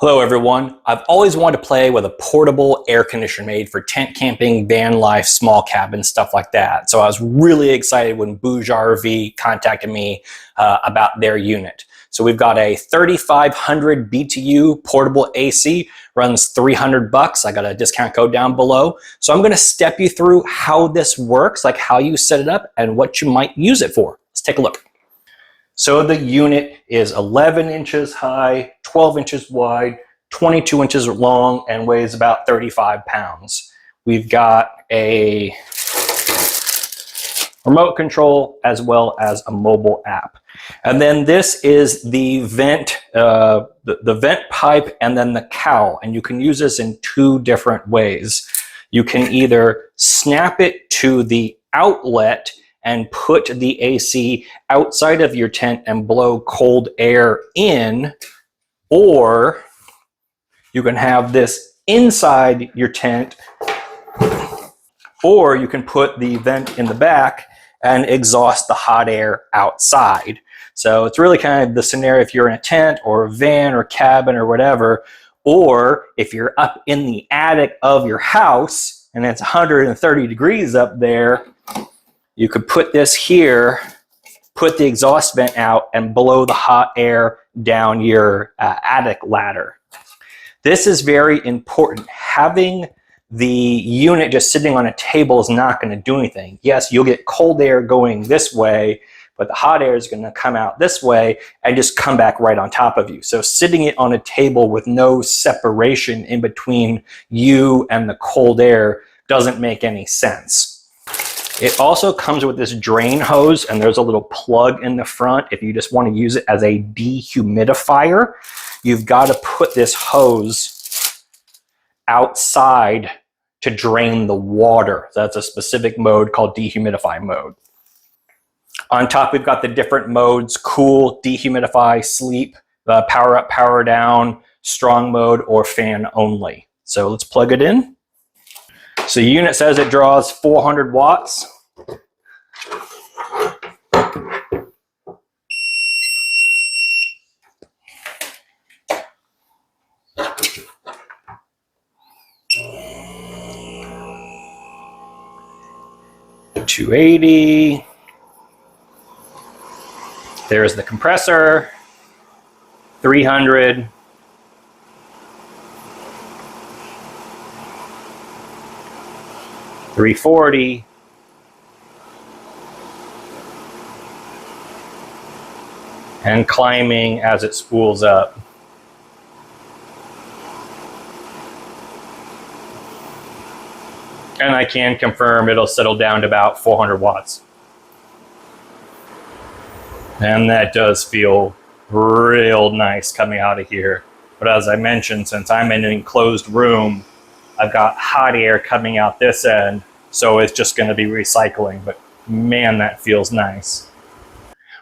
Hello everyone. I've always wanted to play with a portable air conditioner made for tent camping, van life, small cabin, stuff like that. So I was really excited when BougeRV contacted me about their unit. So we've got a 3500 BTU portable AC, runs $300. I got a discount code down below. So I'm going to step you through how this works, like how you set it up and what you might use it for. Let's take a look. So the unit is 11 inches high, 12 inches wide, 22 inches long, and weighs about 35 pounds. We've got a remote control as well as a mobile app. And then this is the vent, the vent pipe and then the cowl. And you can use this in two different ways. You can either snap it to the outlet and put the AC outside of your tent and blow cold air in, or you can have this inside your tent, or you can put the vent in the back and exhaust the hot air outside. So it's really kind of the scenario if you're in a tent or a van or cabin or whatever, or if you're up in the attic of your house and it's 130 degrees up there, you could put this here, put the exhaust vent out, and blow the hot air down your attic ladder. This is very important. Having the unit just sitting on a table is not going to do anything. Yes, you'll get cold air going this way, but the hot air is going to come out this way and just come back right on top of you. So sitting it on a table with no separation in between you and the cold air doesn't make any sense. It also comes with this drain hose, and there's a little plug in the front if you just want to use it as a dehumidifier. You've got to put this hose outside to drain the water. That's a specific mode called dehumidify mode. On top, we've got the different modes: cool, dehumidify, sleep, power up, power down, strong mode, or fan only. So let's plug it in. So the unit says it draws 400 watts. $280. There's the compressor. 300. $340. And climbing as it spools up. And I can confirm it'll settle down to about 400 watts. And that does feel real nice coming out of here. But as I mentioned, since I'm in an enclosed room, I've got hot air coming out this end, so it's just going to be recycling. But man, that feels nice.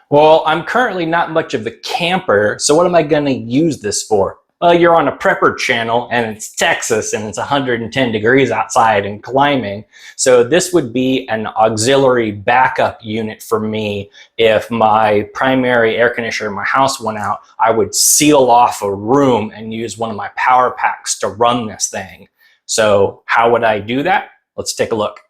Well, I'm currently not much of a camper, so what am I going to use this for? Well, you're on a prepper channel and it's Texas and it's 110 degrees outside and climbing. So this would be an auxiliary backup unit for me. If my primary air conditioner in my house went out, I would seal off a room and use one of my power packs to run this thing. So how would I do that? Let's take a look.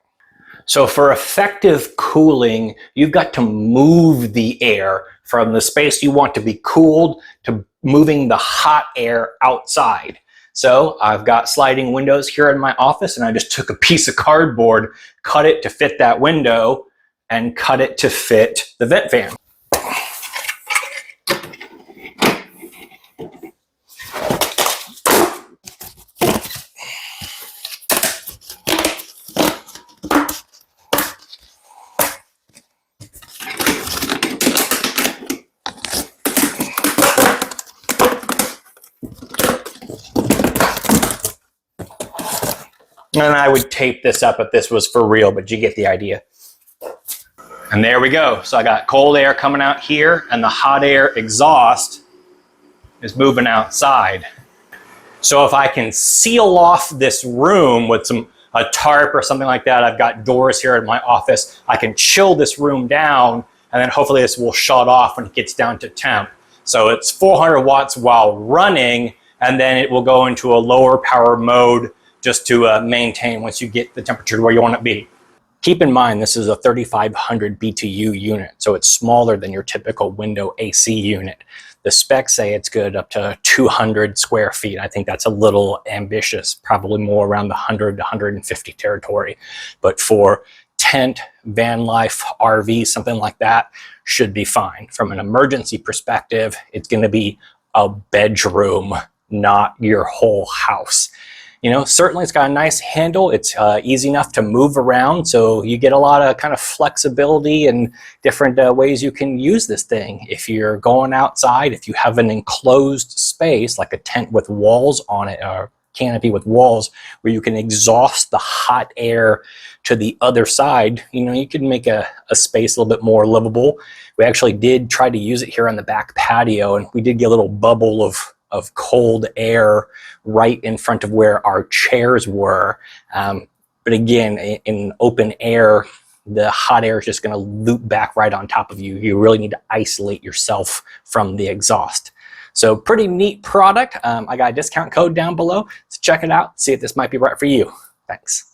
So for effective cooling, you've got to move the air from the space you want to be cooled to moving the hot air outside. So I've got sliding windows here in my office, and I just took a piece of cardboard, cut it to fit that window, and cut it to fit the vent fan. And I would tape this up if this was for real, but you get the idea. And there we go. So I got cold air coming out here, and the hot air exhaust is moving outside. So if I can seal off this room with a tarp or something like that, I've got doors here in my office, I can chill this room down, and then hopefully this will shut off when it gets down to temp. So it's 400 watts while running, and then it will go into a lower power mode just to maintain once you get the temperature to where you want it to be. Keep in mind, this is a 3500 BTU unit, so it's smaller than your typical window AC unit. The specs say it's good up to 200 square feet. I think that's a little ambitious, probably more around the 100 to 150 territory. But for tent, van life, RV, something like that, should be fine. From an emergency perspective, it's going to be a bedroom, not your whole house. You know, certainly it's got a nice handle. It's easy enough to move around, so you get a lot of kind of flexibility and different ways you can use this thing. If you're going outside, if you have an enclosed space like a tent with walls on it, or canopy with walls where you can exhaust the hot air to the other side, you know, you can make a space a little bit more livable. We actually did try to use it here on the back patio, and we did get a little bubble of cold air right in front of where our chairs were. But again, in open air, the hot air is just going to loop back right on top of you. You really need to isolate yourself from the exhaust. So pretty neat product. I got a discount code down below, so check it out, see if this might be right for you. Thanks.